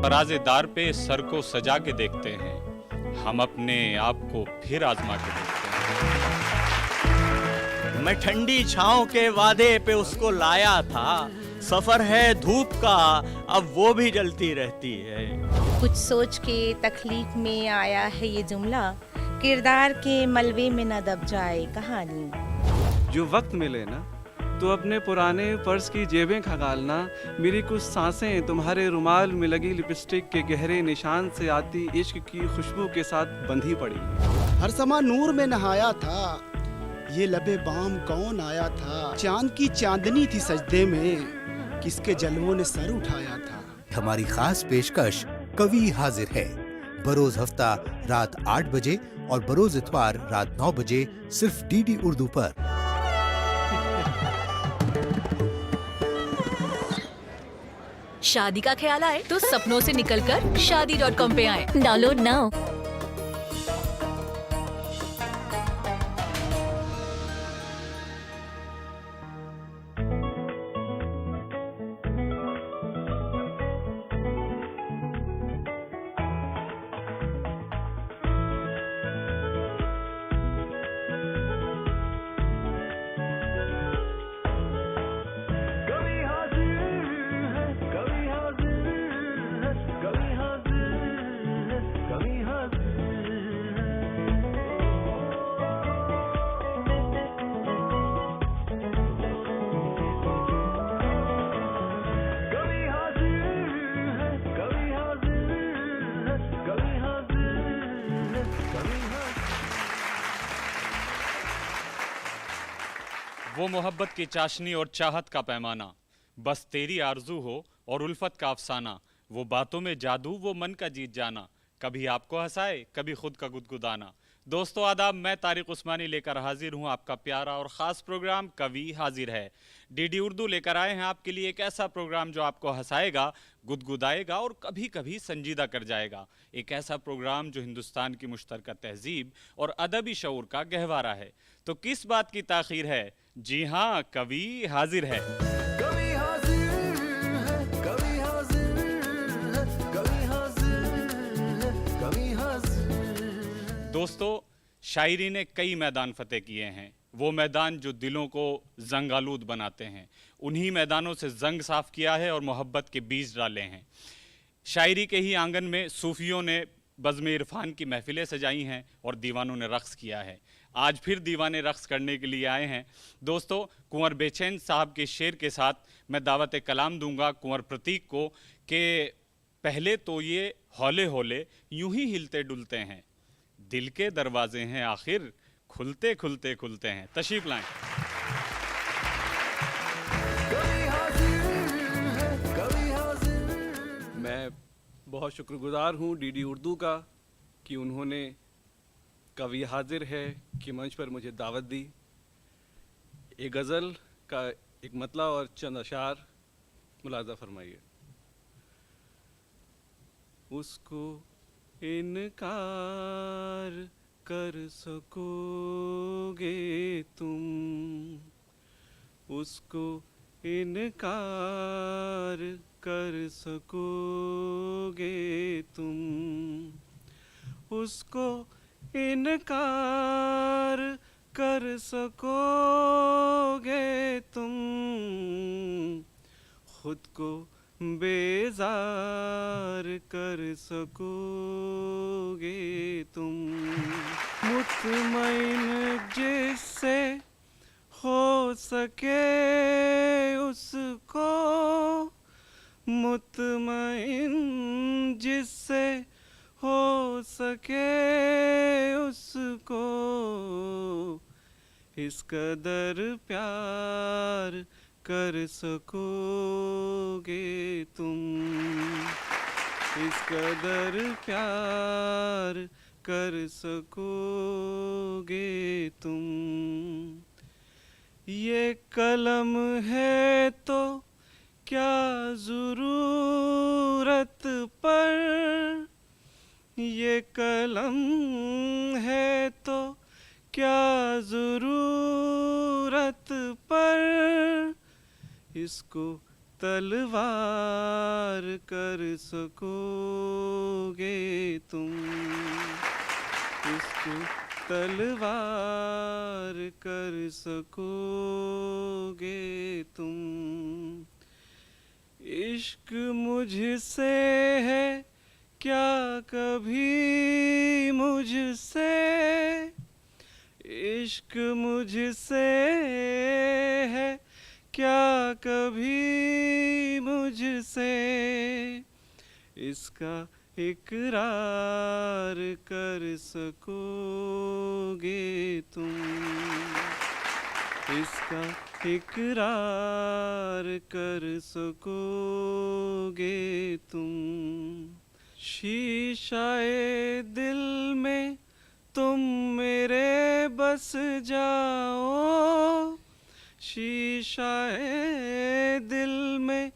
तराजेदार पे सर को सजा के देखते हैं, हम अपने आप को फिर आजमा के देखते हैं। मैं ठंडी छांव के वादे पे उसको लाया था, सफर है धूप का अब वो भी जलती रहती है। कुछ सोच के तख्लीक में आया है ये जुमला, किरदार के मलबे में न दब जाए कहानी। जो वक्त मिले ना तो अपने पुराने पर्स की जेबें खंगालना, मेरी कुछ सांसें तुम्हारे रुमाल में लगी लिपस्टिक के गहरे निशान से आती इश्क की खुशबू के साथ बंधी पड़ी। हर समा नूर में नहाया था, ये लबे बाम कौन आया था। चांद की चांदनी थी सजदे में, किसके जलवों ने सर उठाया था। हमारी खास पेशकश कवि हाजिर है, बरोज हफ्ता रात 8 बजे और बरोज इतवार रात 9 बजे सिर्फ डीडी उर्दू पर। शादी का ख्याल आए तो सपनों से निकलकर शादी.com पे आए। Download now. वो मोहब्बत की चाशनी और चाहत का पैमाना, बस तेरी आरजू हो और उल्फत का अफसाना। वो बातों में जादू, वो मन का जीत जाना, कभी आपको हंसाए कभी खुद का गुदगुदाना। दोस्तों आदाब, मैं तारिक उस्मानी लेकर हाजिर हूँ आपका प्यारा और ख़ास प्रोग्राम कवि हाजिर है। डीडी उर्दू लेकर आए हैं आपके लिए एक ऐसा प्रोग्राम जो आपको हंसाएगा, गुदगुदाएगा और कभी कभी संजीदा कर जाएगा। एक ऐसा प्रोग्राम जो हिंदुस्तान की मुश्तरका तहजीब और अदबी शऊर का गहवारा है। तो किस बात की ताख़ीर है? जी हाँ, कवि हाजिर है। दोस्तों, शायरी ने कई मैदान फतेह किए हैं, वो मैदान जो दिलों को जंग आलूद बनाते हैं। उन्हीं मैदानों से जंग साफ किया है और मोहब्बत के बीज डाले हैं। शायरी के ही आंगन में सूफियों ने बज़्म इरफान की महफिलें सजाई हैं और दीवानों ने रक़्स किया है। आज फिर दीवाने रक़्स करने के लिए आए हैं। दोस्तों, कुंवर बेचैन साहब के शेर के साथ मैं दावत कलाम दूंगा कुंवर प्रतीक को कि पहले तो ये हौले हौले यूं ही हिलते डुलते हैं, दिल के दरवाजे हैं आखिर खुलते खुलते खुलते हैं। तशरीफ लाएं। मैं बहुत शुक्रगुजार हूँ डीडी उर्दू का कि उन्होंने कवि हाजिर है कि मंच पर मुझे दावत दी। एक गज़ल का एक मतला और चंद अशार मुलाज़ा फरमाइए। उसको इनकार कर सकोगे तुम, उसको इनकार कर सकोगे तुम, उसको इनकार कर सकोगे तुम, खुद को बेजार कर सकोगे तुम। मुतमईन जिससे हो सके उसको, मुतमईन जिससे हो सके उसको, इस कदर प्यार कर सकोगे तुम, इस कदर प्यार कर सकोगे तुम। ये कलम है तो क्या ज़रूरत पर, ये कलम है तो क्या ज़रूरत पर, इसको तलवार कर सकोगे तुम, इसको तलवार कर सकोगे तुम। इश्क मुझसे है क्या कभी मुझसे, इश्क मुझसे है क्या कभी मुझसे, इसका इकरार कर सकोगे तुम, इसका इकरार कर सकोगे तुम। शीशाए दिल में तुम मेरे बस जाओ, शीशाए दिल में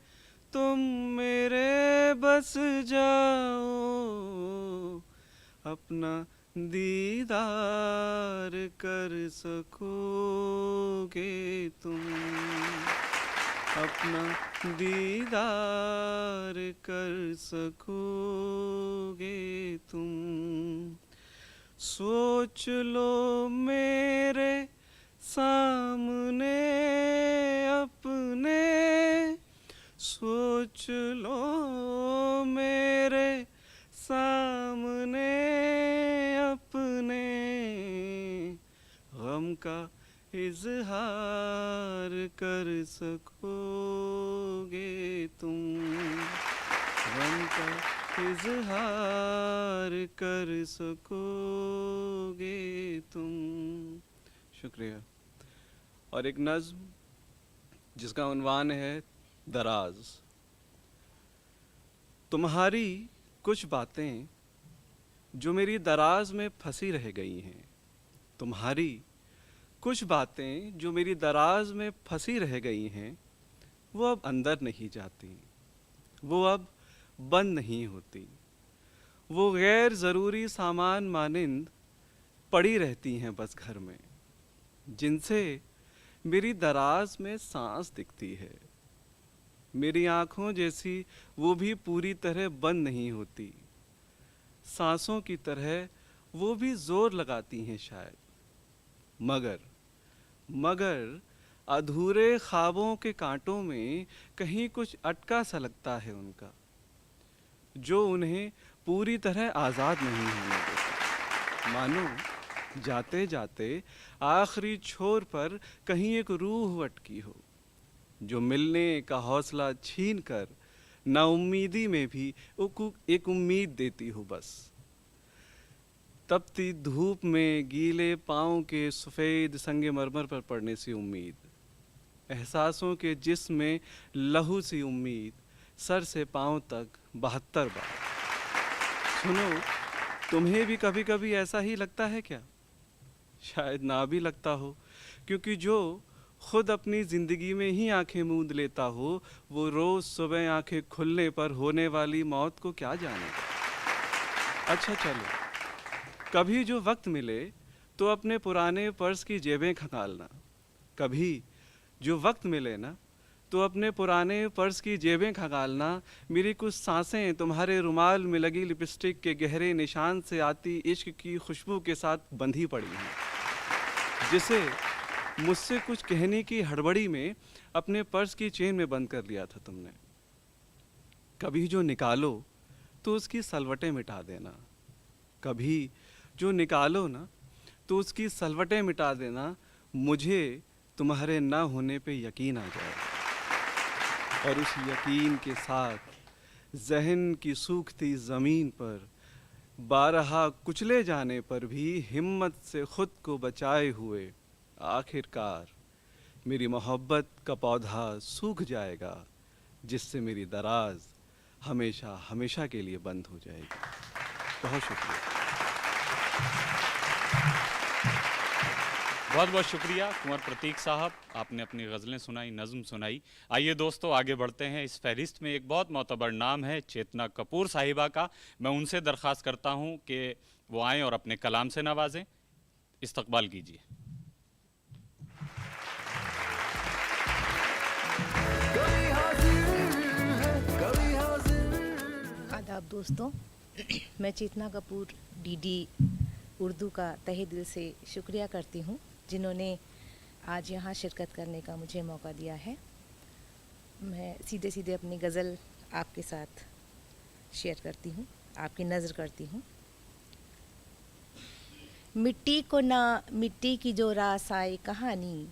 तुम मेरे बस जाओ, अपना दीदार कर सकोगे तुम, अपना दीदार कर सकोगे तुम। सोच लो मेरे सामने अपने, सोच लो मेरे सामने अपने, गम का इजहार कर सकोगे तुम, गम का इजहार कर सकोगे तुम। शुक्रिया। और एक नज़्म जिसका उन्वान है दराज। तुम्हारी कुछ बातें जो मेरी दराज में फंसी रह गई हैं, तुम्हारी कुछ बातें जो मेरी दराज में फंसी रह गई हैं, वो अब अंदर नहीं जाती, वो अब बंद नहीं होती, वो गैर ज़रूरी सामान मानिंद पड़ी रहती हैं बस घर में, जिनसे मेरी दराज में सांस दिखती है। मेरी आँखों जैसी वो भी पूरी तरह बंद नहीं होती, सांसों की तरह वो भी जोर लगाती हैं शायद, मगर अधूरे ख्वाबों के कांटों में कहीं कुछ अटका सा लगता है उनका, जो उन्हें पूरी तरह आज़ाद नहीं होने देता। मानो जाते जाते आखिरी छोर पर कहीं एक रूह अटकी हो, जो मिलने का हौसला छीन कर नाउम्मीदी में भी एक उम्मीद देती हो बस। तपती धूप में गीले पाँव के सफ़ेद संगमरमर पर पड़ने सी उम्मीद, एहसासों के जिस्म में लहू सी उम्मीद, सर से पाँव तक 72 बार। सुनो, तुम्हें भी कभी कभी ऐसा ही लगता है क्या? शायद ना भी लगता हो, क्योंकि जो खुद अपनी ज़िंदगी में ही आंखें मूंद लेता हो, वो रोज़ सुबह आंखें खुलने पर होने वाली मौत को क्या जानेगा। अच्छा चलो, कभी जो वक्त मिले तो अपने पुराने पर्स की जेबें खंगालना, कभी जो वक्त मिले ना तो अपने पुराने पर्स की जेबें खंगालना। मेरी कुछ सांसें तुम्हारे रुमाल में लगी लिपस्टिक के गहरे निशान से आती इश्क की खुशबू के साथ बंधी पड़ी हैं, जिसे मुझसे कुछ कहने की हड़बड़ी में अपने पर्स की चेन में बंद कर लिया था तुमने। कभी जो निकालो तो उसकी सलवटें मिटा देना, कभी जो निकालो ना तो उसकी सलवटें मिटा देना। मुझे तुम्हारे ना होने पे यकीन आ जाएगा, और उस यकीन के साथ जहन की सूखती ज़मीन पर बारहा कुचले जाने पर भी हिम्मत से खुद को बचाए हुए आखिरकार मेरी मोहब्बत का पौधा सूख जाएगा, जिससे मेरी दराज हमेशा हमेशा के लिए बंद हो जाएगी। बहुत शुक्रिया। बहुत बहुत शुक्रिया कुंवर प्रतीक साहब, आपने अपनी गज़लें सुनाई, नज़्म सुनाई। आइए दोस्तों आगे बढ़ते हैं। इस फहरिस्त में एक बहुत मोतबर नाम है चेतना कपूर साहिबा का। मैं उनसे दरख्वास्त करता हूं कि वो आएँ और अपने कलाम से नवाजें। इस्तकबाल कीजिए। कभी हाजिर है, कभी हाजिर दोस्तों, मैं चेतना कपूर डीडी उर्दू का तहे दिल से शुक्रिया करती हूँ जिन्होंने आज यहाँ शिरकत करने का मुझे मौका दिया है। मैं सीधे सीधे अपनी गज़ल आपके साथ शेयर करती हूँ, आपकी नज़र करती हूँ। मिट्टी को ना मिट्टी की जो रास आए कहानी,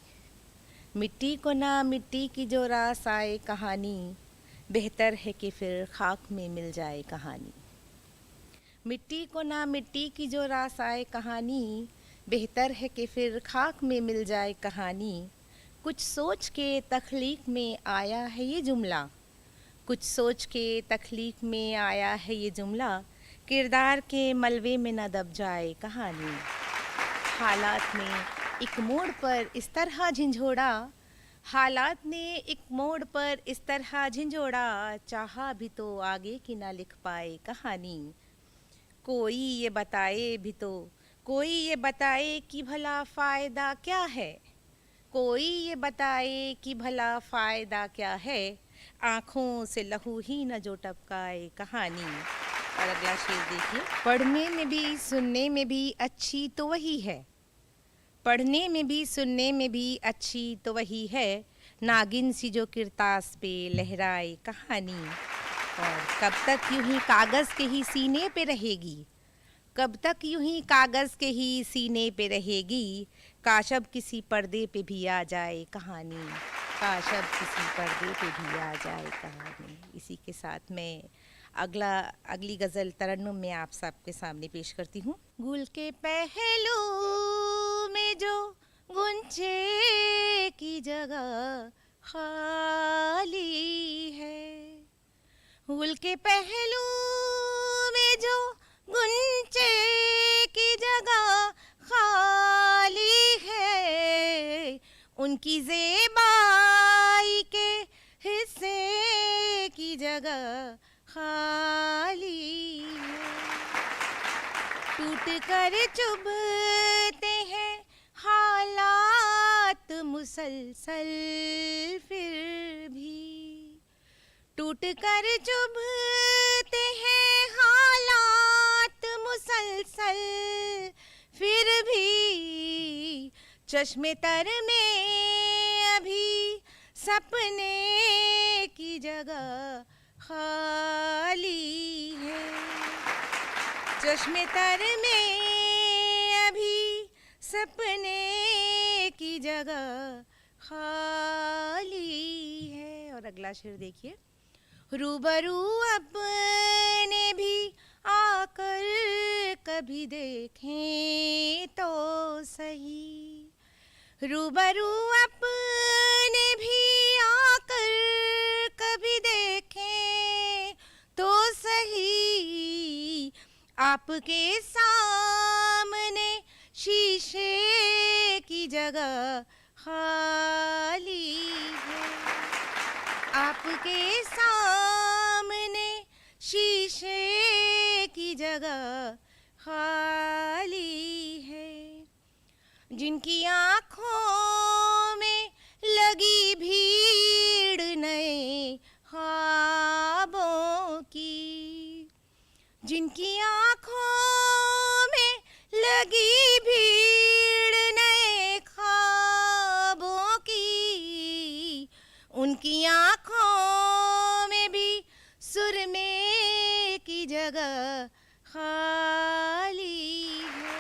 मिट्टी को ना मिट्टी की जो रास आए कहानी, बेहतर है कि फिर खाक में मिल जाए कहानी। मिट्टी को ना मिट्टी की जो रास आए कहानी, बेहतर है कि फिर खाक में मिल जाए कहानी। कुछ सोच के तख्लीक में आया है ये जुमला, कुछ सोच के तख्लीक में आया है ये जुमला, किरदार के मलबे में न दब जाए कहानी। हालात ने एक मोड़ पर इस तरह झंझोड़ा, हालात ने एक मोड़ पर इस तरह झंझोड़ा, चाहा भी तो आगे की ना लिख पाए कहानी। कोई ये बताए भी तो, कोई ये बताए कि भला फ़ायदा क्या है, कोई ये बताए कि भला फ़ायदा क्या है, आँखों से लहू ही न जो टपकाए कहानी। और अगला शेर देखिए। पढ़ने में भी सुनने में भी अच्छी तो वही है, पढ़ने में भी सुनने में भी अच्छी तो वही है, नागिन सी जो किरतास पे लहराए कहानी। और कब तक यूं ही कागज़ के ही सीने पे रहेगी, कब तक यूं ही कागज़ के ही सीने पे रहेगी, काश अब किसी पर्दे पे भी आ जाए कहानी, काश अब किसी पर्दे पे भी आ जाए कहानी। इसी के साथ मैं अगली गज़ल तरन्नुम में आप सबके सामने पेश करती हूँ। गुल के पहलू में जो गुंचे की जगह खाली है, गुल के पहलू में जो गुंचे की जगह खाली है, उनकी ज़ेबाई के हिस्से की जगह खाली है। टूट कर चुभते हैं हालात मुसलसल फिर भी, टूट कर चुभते हैं हालात मुसलसल फिर भी, चश्मे तर में अभी सपने की जगह खाली है, चश्मे तर में अभी सपने की जगह खाली है। और अगला शेर देखिए। रूबरू अपने भी आकर कभी देखें तो सही, रूबरू अपने भी आकर कभी देखें तो सही, आपके सामने शीशे की जगह खाली है, आपके सामने शीशे की जगह खाली है। जिनकी आँखों में लगी भीड़ नए ख्वाबों की, जिनकी आँखों में लगी भीड़ नए ख्वाबों की, उनकी आँखों में भी सुरमे की जगह खाली है।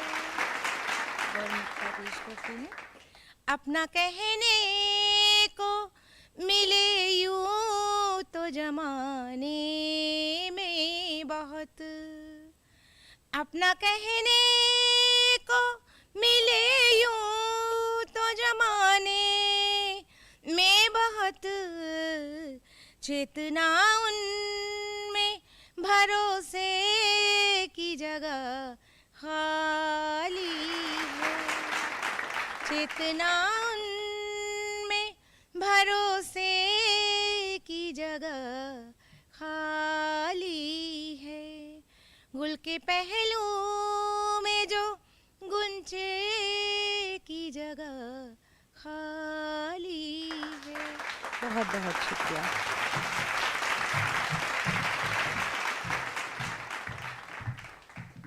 और नुक्ता पेश करती हूँ। अपना कहने को मिले यूं तो जमाने में बहुत, अपना कहने को मिले यूं तो जमाने में बहुत, चेतना उनमें भरोसे की जगह खाली है, चेतना उनमें भरोसे की जगह खाली है। गुल के पहलू में जो गुंचे की जगह खाली है। बहुत बहुत शुक्रिया।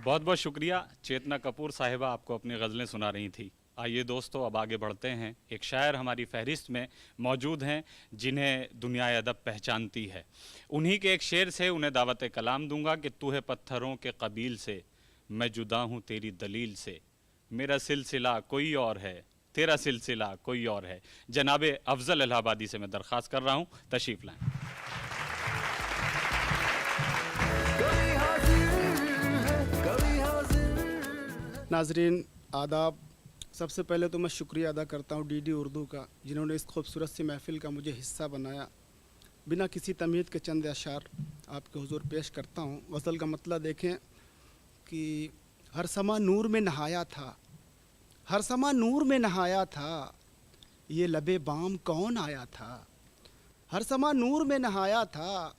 बहुत बहुत शुक्रिया। चेतना कपूर साहिबा आपको अपनी गज़लें सुना रही थी। आइए दोस्तों, अब आगे बढ़ते हैं। एक शायर हमारी फहरिस्त में मौजूद हैं जिन्हें दुनिया अदब पहचानती है। उन्हीं के एक शेर से उन्हें दावत कलाम दूंगा कि तू है पत्थरों के कबील से, मैं जुदा हूँ तेरी दलील से, मेरा सिलसिला कोई और है, तेरा सिलसिला कोई और है। जनाबे अफजल इलाहाबादी से मैं दरख्वास्त कर रहा हूँ, तशरीफ़ लाएं। नाजरीन आदाब, सबसे पहले तो मैं शुक्रिया अदा करता हूँ डीडी उर्दू का, जिन्होंने इस खूबसूरत सी महफ़िल का मुझे हिस्सा बनाया। बिना किसी तमीद के चंद अशार आपके हुजूर पेश करता हूँ। गज़ल का मतलब देखें कि हर समा नूर में नहाया था, हर समा नूर में नहाया था, ये लबे बाम कौन आया था। हर समा नूर में नहाया था,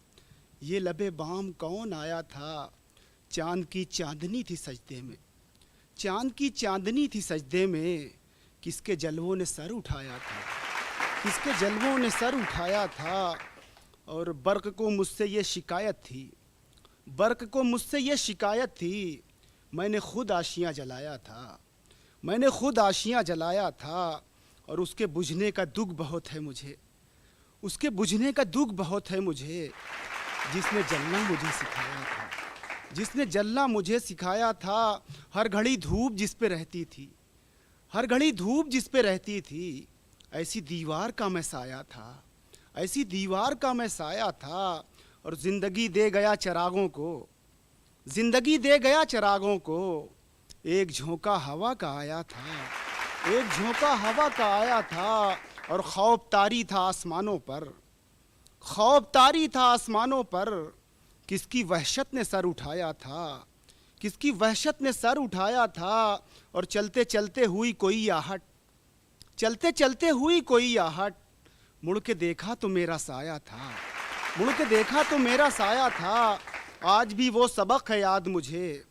ये लबे बाम कौन आया था। चाँद की चांदनी थी सजदे में, चाँद की चांदनी थी सजदे में, किसके जलवों ने सर उठाया था, किसके जलवों ने सर उठाया था। और बर्क़ को मुझसे ये शिकायत थी, बर्क़ को मुझसे ये शिकायत थी, मैंने खुद आशियाँ जलाया था, मैंने खुद आशियाँ जलाया था। और उसके बुझने का दुख बहुत है मुझे, उसके बुझने का दुख बहुत है मुझे, जिसने जलना मुझे सिखाया था, जिसने जलना मुझे सिखाया था। हर घड़ी धूप जिस पे रहती थी, हर घड़ी धूप जिस पे रहती थी, ऐसी दीवार का मैं साया था, ऐसी दीवार का मैं साया था। और ज़िंदगी दे गया चिरागों को, ज़िंदगी दे गया चिरागों को, एक झोंका हवा का आया था, एक झोंका हवा का आया था। और खौफ तारी था आसमानों पर, खौफ तारी था आसमानों पर, किसकी वहशत ने सर उठाया था, किसकी वहशत ने सर उठाया था। और चलते चलते हुई कोई आहट, चलते चलते हुई कोई आहट, मुड़ के देखा तो मेरा साया था, मुड़ के देखा तो मेरा साया था। आज भी वो सबक है याद मुझे,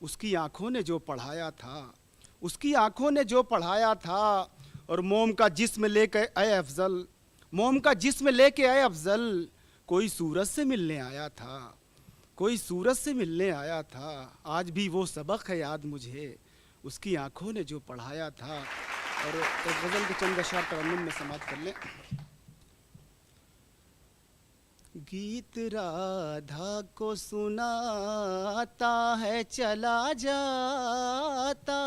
उसकी आंखों ने जो पढ़ाया था, उसकी आंखों ने जो पढ़ाया था। और मोम का जिस्म लेके आए अफजल, मोम का जिस्म लेके आए अफजल, कोई सूरज से मिलने आया था, कोई सूरज से मिलने आया था। आज भी वो सबक है याद मुझे, उसकी आंखों ने जो पढ़ाया था। और एक गज़ल के चंद अशार तरन्नुम में समाप्त कर लें। गीत राधा को सुनाता है चला जाता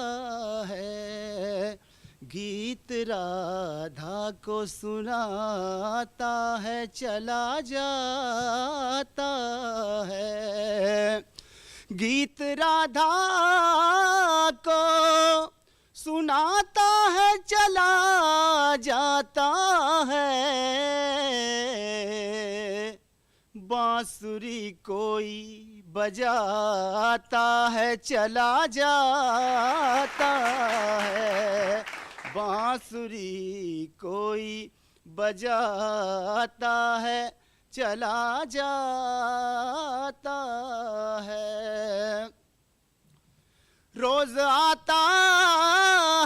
है, गीत राधा को सुनाता है चला जाता है। गीत राधा को सुनाता है चला जाता है, बांसुरी कोई बजाता है चला जाता है, बांसुरी कोई बजाता है चला जाता है। रोज आता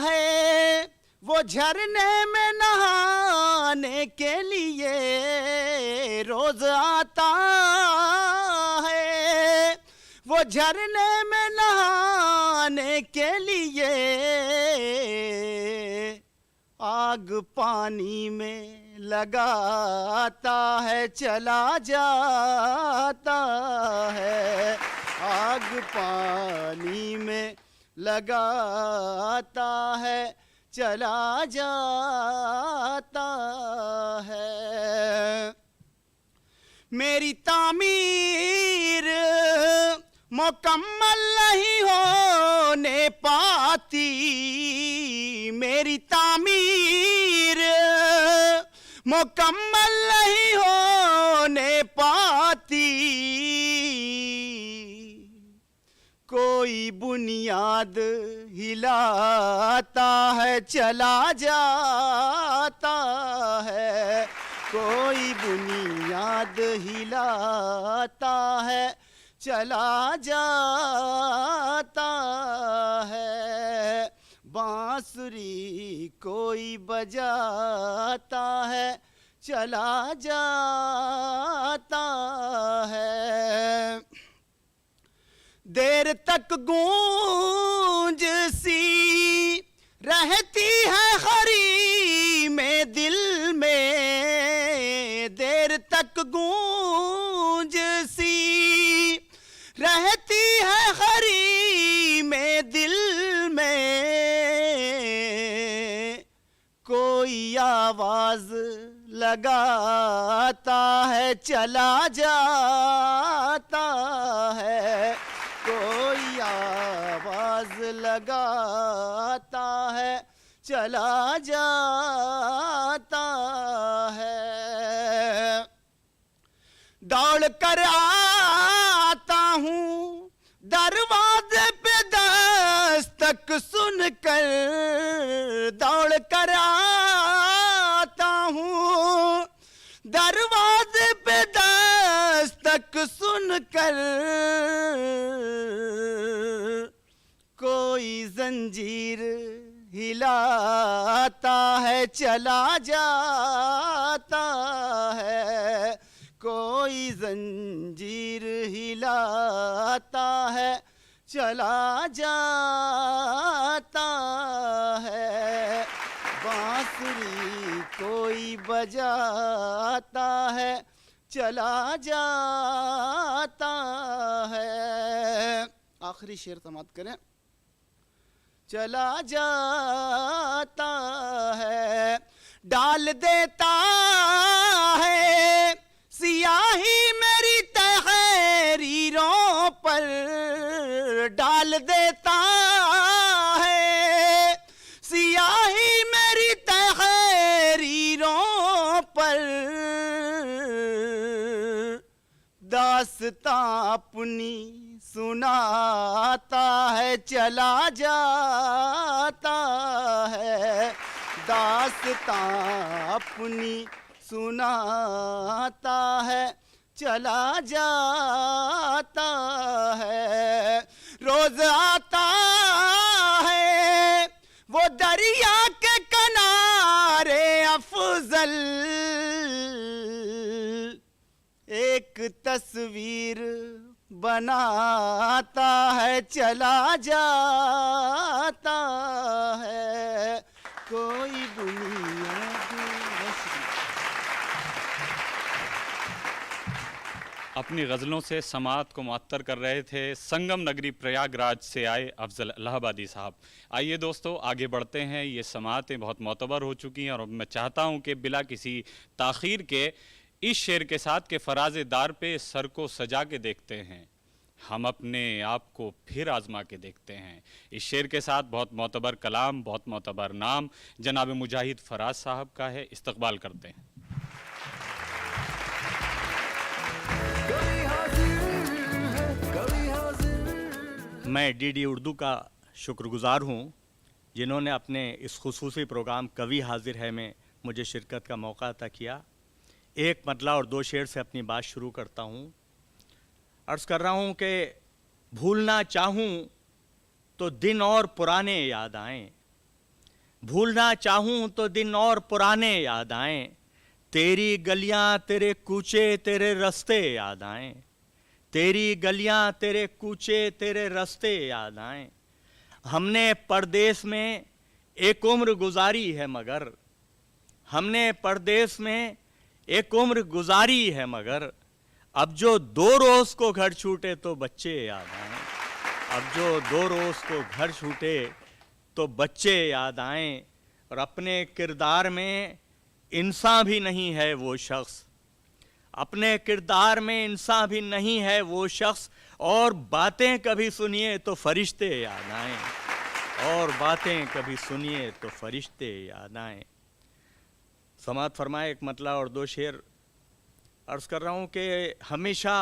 है वो झरने में नहाने के लिए, रोज आता है वो झरने में नहाने के लिए, आग पानी में लगाता है चला जाता है, आग पानी में लगाता है चला जाता है। मेरी तामीर मुकम्मल नहीं होने पाती, मेरी तामीर मुकम्मल नहीं होने पाती, कोई बुनियाद हिलाता है चला जाता है, कोई बुनियाद हिलाता है चला जाता है, बांसुरी कोई बजाता है चला जाता है। देर तक गूंज सी रहती है खरी में दिल में, देर तक गूंज सी रहती है खरी में दिल में, कोई आवाज लगाता है चला जाता है, कोई आवाज लगाता है चला जाता है। दौड़ कर आता हूँ दरवाजे पे दस्तक सुनकर, दौड़ कर आता हूँ दरवाजे पे दस्तक सुनकर, कोई जंजीर हिलाता है चला जाता है, कोई जंजीर हिलाता है चला जाता है, बांसुरी कोई बजाता है चला जाता है। आखिरी शेर समाप्त करें। चला जाता है, डाल देता है सियाही मेरी तहरीरों पर, डाल देता है सियाही मेरी तहरीरों पर, दास्तां अपनी सुनाता है चला जाता है, दास्तां अपनी सुनाता है चला जाता है, रोज आता है वो दरिया के किनारे अफजल, एक तस्वीर बनाता है चला जाता है, कोई दुनिया अपनी गज़लों से समात को मुअत्तर कर रहे थे संगम नगरी प्रयागराज से आए अफजल इलाहाबादी साहब। आइए दोस्तों आगे बढ़ते हैं। ये समातें बहुत मोतबर हो चुकी हैं और मैं चाहता हूं कि बिला किसी ताख़ीर के इस शेर के साथ के फराज़े दार पे सर को सजा के देखते हैं, हम अपने आप को फिर आजमा के देखते हैं। इस शेर के साथ बहुत मोतबर कलाम, बहुत मोतबर नाम जनाब मुजाहिद फराज साहब का है। इस्तकबाल करते हैं। मैं डीडी उर्दू का शुक्रगुज़ार हूँ जिन्होंने अपने इस खुसूसी प्रोग्राम कवि हाजिर है में मुझे शिरकत का मौका अता किया। एक मतला और दो शेर से अपनी बात शुरू करता हूँ। अर्ज़ कर रहा हूँ कि भूलना चाहूँ तो दिन और पुराने याद आएं, भूलना चाहूँ तो दिन और पुराने याद आएं, तेरी गलियाँ तेरे कूचे तेरे रास्ते याद आएं, तेरी गलियाँ तेरे कूचे तेरे रास्ते याद आएं। हमने परदेश में एक उम्र गुजारी है मगर, हमने परदेश में एक उम्र गुजारी है मगर, अब जो 2 रोज़ को घर छूटे तो बच्चे याद आएं, अब जो 2 रोज़ को घर छूटे तो बच्चे याद आएं। और अपने किरदार में इंसान भी नहीं है वो शख्स, अपने किरदार में इंसान भी नहीं है वो शख्स, और बातें कभी सुनिए तो फरिश्ते याद आएं, और बातें कभी सुनिए तो फरिश्ते याद आएं। समात फरमाए एक मतला और 2 शेर। अर्ज़ कर रहा हूँ कि हमेशा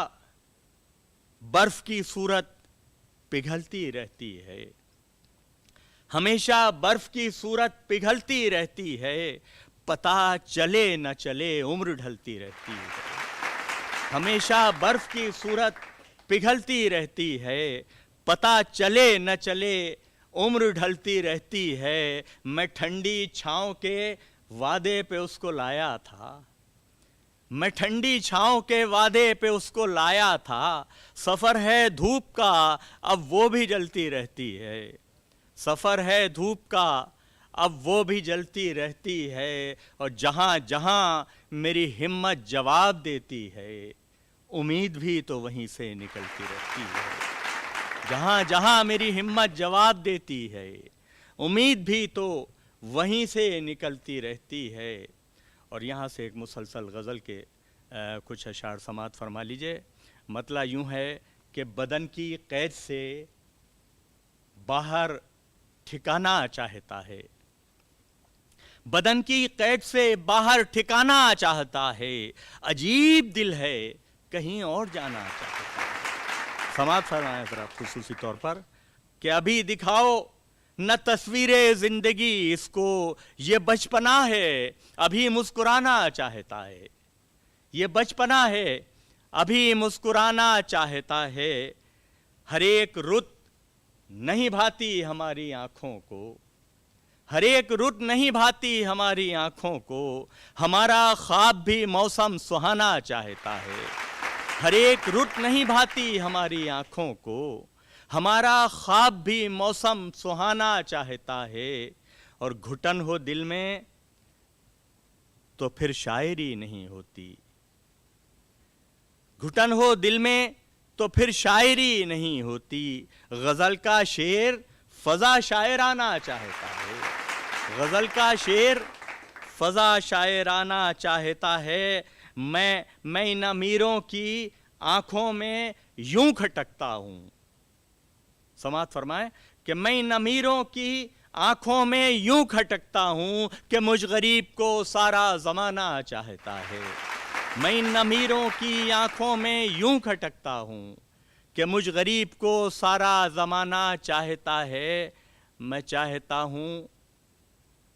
बर्फ़ की सूरत पिघलती रहती है, हमेशा बर्फ़ की सूरत पिघलती रहती है, पता चले न चले उम्र ढलती रहती है। हमेशा बर्फ़ की सूरत पिघलती रहती है, पता चले न चले उम्र ढलती रहती है। मैं ठंडी छाँव के वादे पे उसको लाया था, मैं ठंडी छांव के वादे पे उसको लाया था। सफ़र है धूप का, अब वो भी जलती रहती है। सफ़र है धूप का, अब वो भी जलती रहती है। और जहाँ जहाँ मेरी हिम्मत जवाब देती है, उम्मीद भी तो वहीं से निकलती रहती है। जहाँ जहाँ मेरी हिम्मत जवाब देती है, उम्मीद भी तो वहीं से निकलती रहती है। और यहाँ से एक मुसलसल गज़ल के कुछ अशार समात फरमा लीजिए। मतलब यूँ है कि बदन की कैद से बाहर ठिकाना चाहता है, बदन की कैद से बाहर ठिकाना चाहता है। अजीब दिल है, कहीं और जाना चाहता है। समात फरमाएं ज़रा खुसूसी तौर पर कि अभी दिखाओ न तस्वीरें ज़िंदगी इसको, ये बचपना है अभी मुस्कुराना चाहता है। ये बचपना है अभी मुस्कुराना चाहता है। हर एक रुत नहीं भाती हमारी आँखों को, हर एक रुत नहीं भाती हमारी आँखों को। हमारा ख्वाब भी मौसम सुहाना चाहता है। हर एक रुत नहीं भाती हमारी आँखों को, हमारा ख्वाब भी मौसम सुहाना चाहता है। और घुटन हो दिल में तो फिर शायरी नहीं होती, घुटन हो दिल में तो फिर शायरी नहीं होती। गज़ल का शेर फ़ज़ा शायराना चाहता है, गज़ल का शेर फ़ज़ा शायराना चाहता है। मैं इन अमीरों की आँखों में यूं खटकता हूँ। समात फरमाए कि मैं इन अमीरों की आँखों में यूं खटकता हूँ कि मुझ गरीब को सारा ज़माना चाहता है। मैं इन अमीरों की आँखों में यूं खटकता हूँ कि मुझ गरीब को सारा ज़माना चाहता है। मैं चाहता हूँ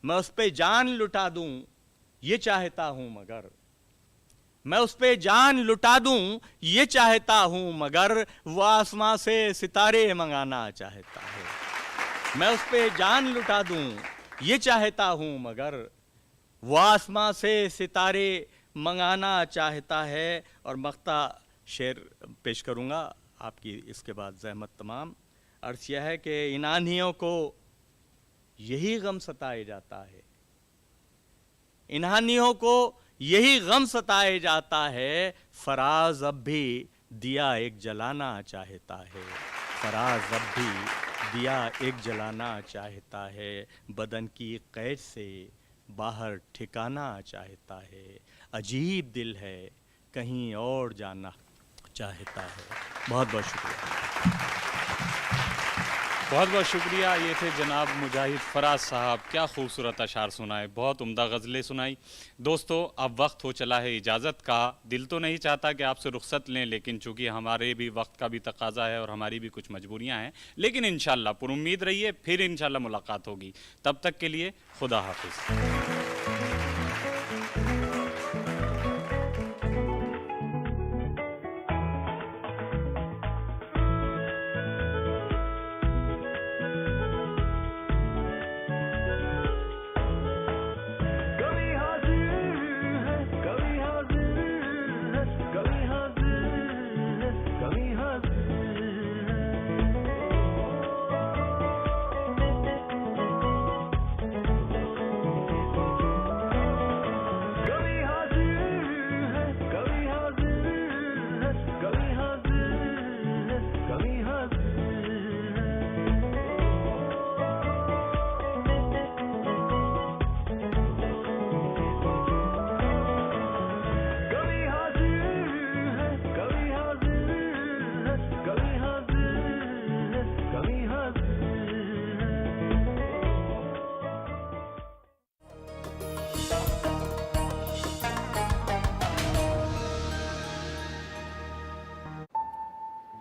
मैं उस पे जान लुटा दूँ, ये चाहता हूँ मगर मैं उस पे जान लुटा दूँ, ये चाहता हूँ मगर वो आसमां से सितारे मंगाना चाहता है। मैं उस पे जान लुटा दूँ, ये चाहता हूँ मगर वो आसमां से सितारे मंगाना चाहता है। और मख्ता शेर पेश करूँगा आपकी इसके बाद ज़हमत तमाम। अर्ज़ यह है कि इन आंधियों को यही गम सताए जाता है, इन आंधियों को यही गम सताए जाता है। फराज अब भी दिया एक जलाना चाहता है, फराज अब भी दिया एक जलाना चाहता है। बदन की कैद से बाहर ठिकाना चाहता है। अजीब दिल है, कहीं और जाना चाहता है। बहुत बहुत शुक्रिया। बहुत बहुत शुक्रिया। ये थे जनाब मुजाहिद फराज साहब। क्या खूबसूरत अशार सुनाए, बहुत उम्दा गज़लें सुनाई। दोस्तों अब वक्त हो चला है इजाज़त का। दिल तो नहीं चाहता कि आपसे रुख्सत लें, लेकिन चूँकि हमारे भी वक्त का भी तकाज़ा है और हमारी भी कुछ मजबूरियाँ हैं, लेकिन इंशाअल्लाह पुरुम्मीद रहिए, फिर इंशाअल्लाह मुलाकात होगी। तब तक के लिए खुदा हाफिज़।